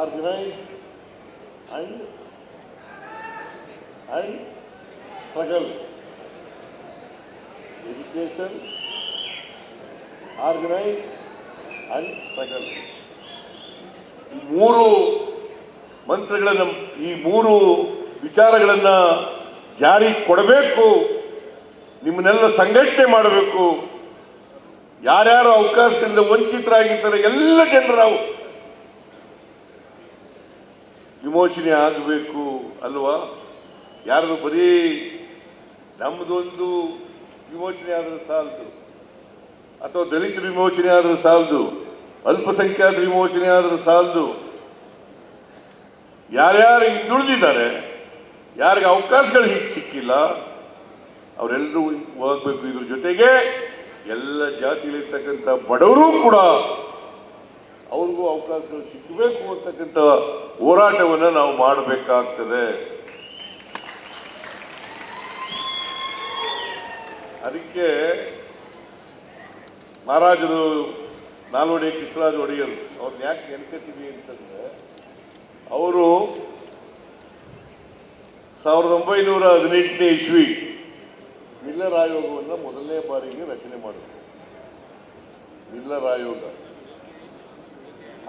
organize and struggle. Education, organize and struggle. ಈ ಮೂರು ಮಂತ್ರಗಳನ್ನು, ಈ ಮೂರು ವಿಚಾರಗಳನ್ನು ಜಾರಿ ಕೊಡಬೇಕು. ನಿಮ್ಮನ್ನೆಲ್ಲ ಸಂಘಟನೆ ಮಾಡಬೇಕು. ಯಾರ್ಯಾರು ಅವಕಾಶದಿಂದ ವಂಚಿತರಾಗಿರ್ತಾರೆ ಎಲ್ಲ ಜನರು ನಾವು ವಿಮೋಚನೆ ಆಗಬೇಕು ಅಲ್ವಾ? ಯಾರದು ಬರೀ ನಮ್ಮದೊಂದು ವಿಮೋಚನೆ ಆದರೂ ಸಾಲದು, ಅಥವಾ ದಲಿತರ ವಿಮೋಚನೆ ಆದರೂ ಸಾಲದು, ಅಲ್ಪಸಂಖ್ಯಾತರ ವಿಮೋಚನೆ ಆದರೂ ಸಾಲದು. ಯಾರ್ಯಾರು ಹಿಂದುಳಿದಿದ್ದಾರೆ, ಯಾರಿಗೆ ಅವಕಾಶಗಳು ಹೀಗೆ ಸಿಕ್ಕಿಲ್ಲ, ಅವರೆಲ್ಲರೂ ಹೋಗ್ಬೇಕು. ಇದ್ರ ಜೊತೆಗೆ ಎಲ್ಲ ಜಾತಿಗಳಿರ್ತಕ್ಕಂಥ ಬಡವರು ಕೂಡ ಅವ್ರಿಗೂ ಅವಕಾಶಗಳು ಸಿಗಬೇಕು ಅಂತಕ್ಕಂಥ ಹೋರಾಟವನ್ನು ನಾವು ಮಾಡಬೇಕಾಗ್ತದೆ. ಅದಕ್ಕೆ ಮಹಾರಾಜರು ನಾಲ್ವಡಿ ಕೃಷ್ಣರಾಜ ಒಡೆಯರು ಅವ್ರನ್ನ ಯಾಕೆ ನೆನ್ಕತ್ತೀವಿ ಅಂತಂದ್ರೆ, ಅವರು 1918ನೇ ಇಸ್ವಿ ಮಿಲ್ಲರ್ ಆಯೋಗವನ್ನು ಮೊದಲನೇ ಬಾರಿಗೆ ರಚನೆ ಮಾಡಿದ್ರು. ಮಿಲ್ಲರ್ ಆಯೋಗ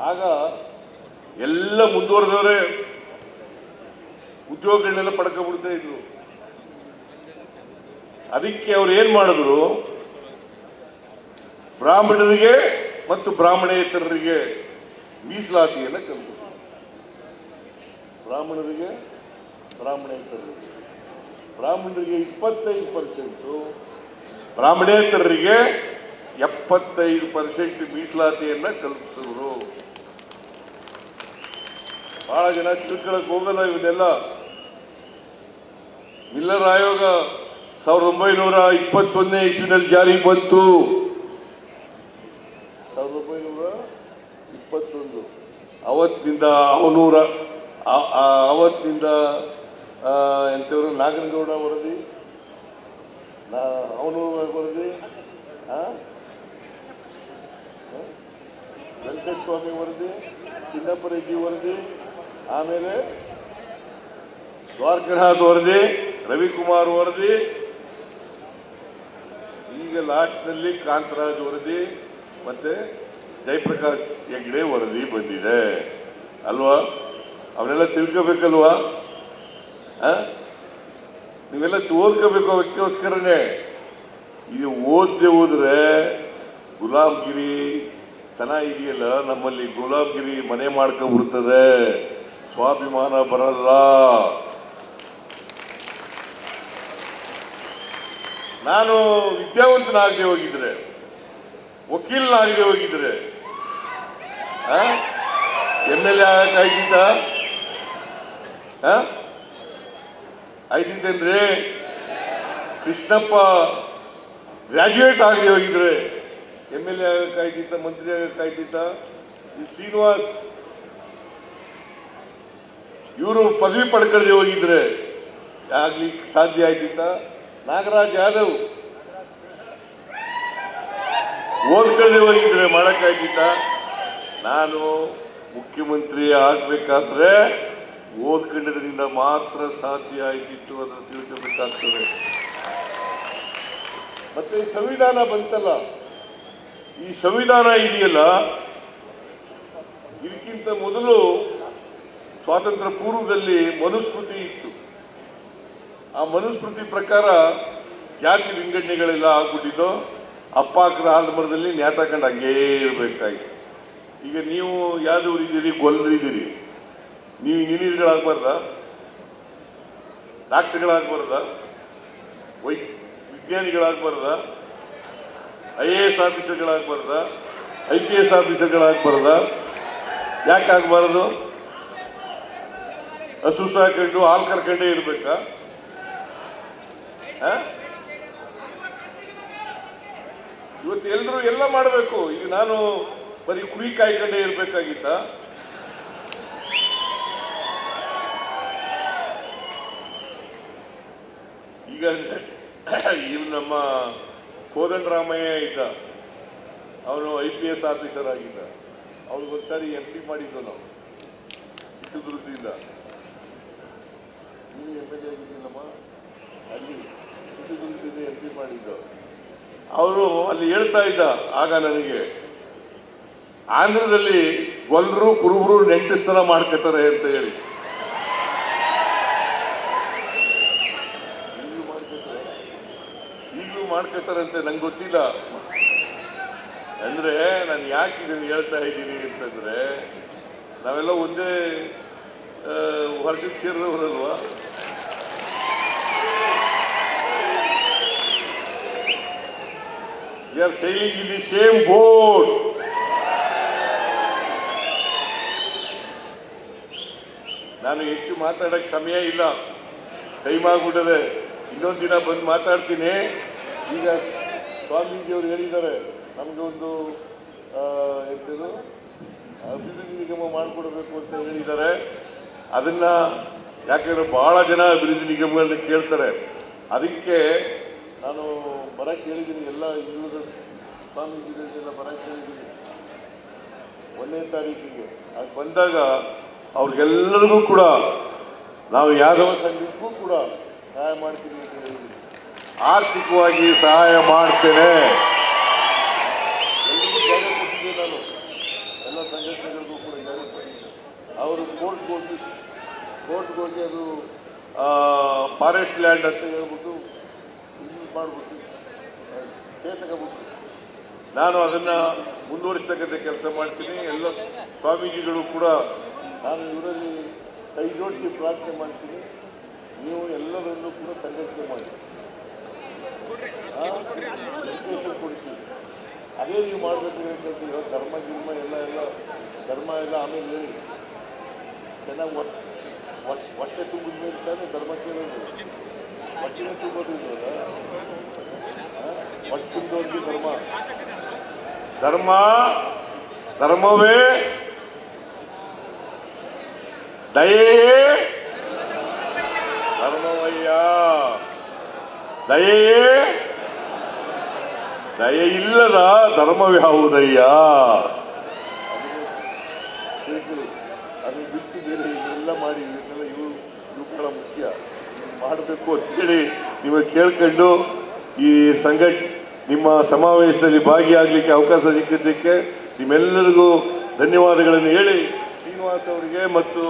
ಆಗ ಎಲ್ಲ ಮುಂದುವರೆದವರೇ ಉದ್ಯೋಗಗಳನ್ನೆಲ್ಲ ಪಡ್ಕೊಂಡ್ಬಿಡ್ತಾ ಇದ್ರು. ಅದಕ್ಕೆ ಅವ್ರು ಏನ್ ಮಾಡಿದ್ರು, ಬ್ರಾಹ್ಮಣರಿಗೆ ಮತ್ತು ಬ್ರಾಹ್ಮಣೇತರರಿಗೆ ಮೀಸಲಾತಿಯನ್ನು ಕಲ್ಪಿಸಿದ್ರು. ಬ್ರಾಹ್ಮಣರಿಗೆ, ಬ್ರಾಹ್ಮಣೇತರರಿಗೆ, ಬ್ರಾಹ್ಮಣರಿಗೆ 25%, ಬ್ರಾಹ್ಮಣೇತರರಿಗೆ 75% ಮೀಸಲಾತಿಯನ್ನ ಕಲ್ಪಿಸಿದ್ರು. ಬಹಳ ಜನ ತಿಳ್ಕೊಳಕ್ ಹೋಗಲ್ಲ ಇವನ್ನೆಲ್ಲ. ಮಿಲ್ಲರ್ ಆಯೋಗ 1921ನೇ ಇಸ್ವಿನಲ್ಲಿ ಜಾರಿ ಬಂತು. 1921 ಅವತ್ತಿನಿಂದ ಅವತ್ತಿನಿಂದ ಎಂಥವರು ನಾಗನಗೌಡ ವರದಿ, ಅವನೂರ ವರದಿ, ವೆಂಕಟಸ್ವಾಮಿ ವರದಿ, ಚಿನ್ನಪ್ಪ ರೆಡ್ಡಿ ವರದಿ, ಆಮೇಲೆ ದ್ವಾರಕನಾಥ್ ವರದಿ, ರವಿಕುಮಾರ್ ವರದಿ, ಈಗ ಲಾಸ್ಟ್ನಲ್ಲಿ ಕಾಂತರಾಜ್ ವರದಿ ಮತ್ತೆ ಜಯಪ್ರಕಾಶ್ ಹೆಗ್ಡೆ ವರದಿ ಬಂದಿದೆ ಅಲ್ವಾ? ಅವನ್ನೆಲ್ಲ ತಿಳ್ಕೋಬೇಕಲ್ವಾ? ನೀವೆಲ್ಲ ಓದ್ಕೋಬೇಕು. ಅದಕ್ಕೋಸ್ಕರನೇ ಇದು ಓದದೆ ಹೋದ್ರೆ ಗುಲಾಮ್ಗಿರಿ ತನ ಇದೆಯಲ್ಲ, ನಮ್ಮಲ್ಲಿ ಗುಲಾಮ್ಗಿರಿ ಮನೆ ಮಾಡ್ಕೊಂಡ್ಬಿಡ್ತದೆ, ಸ್ವಾಭಿಮಾನ ಬರಲ್ಲ. ನಾನು ವಿದ್ಯಾವಂತನಾಗದೆ ಹೋಗಿದ್ರೆ, ವಕೀಲನಾಗದೆ ಹೋಗಿದ್ರೆ MLA ಆಗಕ್ಕಾಯ್ತಿತ್ತ? ಆಯ್ತಿತ್ತೇನ್ರಿ? ಕೃಷ್ಣಪ್ಪ ಗ್ರಾಜ್ಯುಯೇಟ್ ಆಗದೆ ಹೋಗಿದ್ರೆ MLA ಆಗಕ್ಕಾಯ್ತಿತ್ತ? ಮಂತ್ರಿ ಆಗಕ್ಕಾಯ್ತಿತ್ತ? ಈ ಶ್ರೀನಿವಾಸ್ ಇವರು ಪದವಿ ಪಡ್ಕೊಳ್ಳದೆ ಹೋಗಿದ್ರೆ ಆಗ್ಲಿಕ್ಕೆ ಸಾಧ್ಯ ಆಯ್ತಿತ್ತ? ನಾಗರಾಜ್ ಯಾದವ್ ಓದ್ಕೊಳ್ಳದೆ ಹೋಗಿದ್ರೆ ಮಾಡಕ್ಕಾಯ್ತಿತ್ತ? ನಾನು ಮುಖ್ಯಮಂತ್ರಿ ಆಗ್ಬೇಕಾದ್ರೆ ಓದ್ಕೊಂಡದ್ರಿಂದ ಮಾತ್ರ ಸಾಧ್ಯ ಆಯ್ತಿತ್ತು. ಅದನ್ನು ತಿಳ್ಕೋಬೇಕಾಗ್ತದೆ. ಮತ್ತೆ ಈ ಸಂವಿಧಾನ ಬಂತಲ್ಲ, ಈ ಸಂವಿಧಾನ ಇದೆಯಲ್ಲ, ಇದಕ್ಕಿಂತ ಮೊದಲು ಸ್ವಾತಂತ್ರ್ಯ ಪೂರ್ವದಲ್ಲಿ ಮನುಸ್ಮೃತಿ ಇತ್ತು. ಆ ಮನುಸ್ಮೃತಿ ಪ್ರಕಾರ ಜಾತಿ ವಿಂಗಡಣೆಗಳೆಲ್ಲ ಆಗ್ಬಿಟ್ಟಿದ್ದು. ಅಪ್ಪಾಕ್ರ ಆಲ್ಮರದಲ್ಲಿ ನೇತಾಕೊಂಡು ಹಂಗೇ ಇರಬೇಕಾಗಿತ್ತು. ಈಗ ನೀವು ಯಾವ್ದವ್ರು ಇದ್ದೀರಿ, ಗೊಲ್ಲರಿದ್ದೀರಿ, ನೀವು ಇಂಜಿನಿಯರ್ಗಳಾಗಬಾರ್ದ, ಡಾಕ್ಟರ್ಗಳಾಗಬಾರ್ದ, ವಿಜ್ಞಾನಿಗಳಾಗಬಾರ್ದ, IAS ಆಫೀಸರ್ಗಳಾಗಬಾರ್ದ, IPS ಆಫೀಸರ್ಗಳಾಗಬಾರ್ದ? ಯಾಕೆ ಆಗಬಾರ್ದು? ಹಸು ಸಾಕೊಂಡು ಹಾಲು ಕರ್ಕೊಂಡೇ ಇರ್ಬೇಕಾ? ಇವತ್ತು ಎಲ್ಲರೂ ಎಲ್ಲ ಮಾಡಬೇಕು. ಈಗ ನಾನು ಬರೀ ಕುರಿ ಕಾಯ್ಕೊಂಡೇ ಇರ್ಬೇಕಾಗಿತ್ತ? ಈಗ ಇವ್ ನಮ್ಮ ಕೋದಂಡರಾಮಯ್ಯ ಇದ್ದ, ಅವನು IPS ಆಫೀಸರ್ ಆಗಿದ್ದ. ಅವ್ರಿಗೊಂದ್ಸಾರಿ MP ಮಾಡಿದ್ದು ನಾವು. ಚಿತ್ರದುರ್ಗದಿಂದ. ನೀನು MLA ಆಗಿದ್ದೀನಮ್ಮ, ಅಲ್ಲಿ ಚಿತ್ರದುರ್ಗದಿಂದ MP ಮಾಡಿದ್ದು. ಅವರು ಅಲ್ಲಿ ಹೇಳ್ತಾ ಇದ್ದ ಆಗ ನನಗೆ, ಆಂಧ್ರದಲ್ಲಿ ಗೊಲ್ಲರು ಕುರುಬರು ನೆಂಟಸ್ತನ ಮಾಡ್ಕೋತಾರೆ ಅಂತ ಹೇಳಿ. ಈಗಲೂ ಮಾಡ್ಕೋತಾರಂತೆ, ನಂಗೆ ಗೊತ್ತಿಲ್ಲ. ಅಂದ್ರೆ ನಾನು ಯಾಕೆ ಇದನ್ನು ಹೇಳ್ತಾ ಇದ್ದೀನಿ ಅಂತಂದ್ರೆ, ನಾವೆಲ್ಲ ಒಂದೇ ವರ್ಗಕ್ಕೆ ಸೇರಿದವರಲ್ವಾ. We are sailing in the same boat. ನಾನು ಹೆಚ್ಚು ಮಾತಾಡಕ್ಕೆ ಸಮಯ ಇಲ್ಲ, ಟೈಮ್ ಆಗ್ಬಿಟ್ಟದೆ. ಇನ್ನೊಂದು ದಿನ ಬಂದು ಮಾತಾಡ್ತೀನಿ. ಈಗ ಸ್ವಾಮೀಜಿಯವರು ಹೇಳಿದ್ದಾರೆ ನಮಗೆ ಒಂದು ಎಂಥದ್ದು ಅಭಿವೃದ್ಧಿ ನಿಗಮ ಮಾಡಿಕೊಡ್ಬೇಕು ಅಂತ ಹೇಳಿದ್ದಾರೆ. ಅದನ್ನ ಯಾಕಂದ್ರೆ ಬಹಳ ಜನ ಅಭಿವೃದ್ಧಿ ನಿಗಮಗಳನ್ನ ಕೇಳ್ತಾರೆ. ಅದಕ್ಕೆ ನಾನು ಬರಕ್ಕೆ ಹೇಳಿದ್ದೀನಿ, ಎಲ್ಲ ಇನ್ನುಳಿದ ಸ್ವಾಮೀಜಿಗಳಿಗೆಲ್ಲ ಬರಕ್ಕೆ ಹೇಳಿದ್ದೀನಿ 1ನೇ ತಾರೀಕಿಗೆ. ಅದು ಬಂದಾಗ ಅವ್ರಿಗೆಲ್ಲರಿಗೂ ಕೂಡ ನಾವು ಯಾದವ ಸಂಘಕ್ಕೂ ಕೂಡ ಸಹಾಯ ಮಾಡ್ತೀನಿ ಅಂತ ಹೇಳಿದ್ದೀನಿ. ಆರ್ಥಿಕವಾಗಿ ಸಹಾಯ ಮಾಡ್ತೇನೆ. ಎಲ್ಲರಿಗೂ ಜಾಗ ಕೊಟ್ಟಿದ್ದೆ ನಾನು, ಎಲ್ಲ ಸಂಘಟನೆಗಳಿಗೂ ಕೂಡ ಜಾಗ ಕೊಟ್ಟಿದ್ದೆ. ಅವರು ಕೋರ್ಟ್ಗೆ ಹೋಗಿ ಅದು ಫಾರೆಸ್ಟ್ ಲ್ಯಾಂಡ್ ಅಂತ ಹೇಳ್ಬಿಟ್ಟು ಇದು ಮಾಡಿಬಿಟ್ಟು ತಗೋಬಿಟ್ಟು ನಾನು ಅದನ್ನು ಮುಂದುವರಿಸ್ತಕ್ಕಂಥ ಕೆಲಸ ಮಾಡ್ತೀನಿ. ಎಲ್ಲ ಸ್ವಾಮೀಜಿಗಳು ಕೂಡ ನಾನು ಇವರಲ್ಲಿ ಕೈ ಜೋಡಿಸಿ ಪ್ರಾರ್ಥನೆ ಮಾಡ್ತೀನಿ. ನೀವು ಎಲ್ಲರನ್ನೂ ಕೂಡ ಸಂಘಟನೆ ಮಾಡಿ ಎಜುಕೇಷನ್ ಕೊಡಿಸಿ. ಅದೇ ನೀವು ಮಾಡಬೇಕಾಗಿರೋ ಕೆಲಸ. ಇವಾಗ ಧರ್ಮ ಎಲ್ಲ ಆಮೇಲೆ ಹೇಳಿ ಚೆನ್ನಾಗಿ ಹೊಟ್ಟೆ ತುಂಬಿದ ಮೇಲೆ ತಾನೇ ಧರ್ಮ ಕೇಳೋದು. ಹೊಟ್ಟೆನೇ ತುಂಬೋದು ಇಲ್ವಲ್ಲ, ಹೊಟ್ಟೆ ತುಂಬಿದವ್ರಿಗೆ ಧರ್ಮವೇ ದಯೆಯೇ ಧರ್ಮವಯ್ಯ. ದಯೆ ಇಲ್ಲದ ಧರ್ಮವ್ಯಾವುದಯ್ಯ. ಅದನ್ನು ಬಿಟ್ಟು ಬೇರೆ ಇವೆಲ್ಲ ಮಾಡಿ ಇವನ್ನೆಲ್ಲ ಇವು ಬಹಳ ಮುಖ್ಯ ಮಾಡಬೇಕು ಅಂತೇಳಿ ನಿಮಗೆ ಕೇಳ್ಕೊಂಡು ಈ ನಿಮ್ಮ ಸಮಾವೇಶದಲ್ಲಿ ಭಾಗಿಯಾಗಲಿಕ್ಕೆ ಅವಕಾಶ ಸಿಕ್ಕಿದ್ದಕ್ಕೆ ನಿಮ್ಮೆಲ್ಲರಿಗೂ ಧನ್ಯವಾದಗಳನ್ನು ಹೇಳಿ ಶ್ರೀನಿವಾಸ್ ಅವರಿಗೆ ಮತ್ತು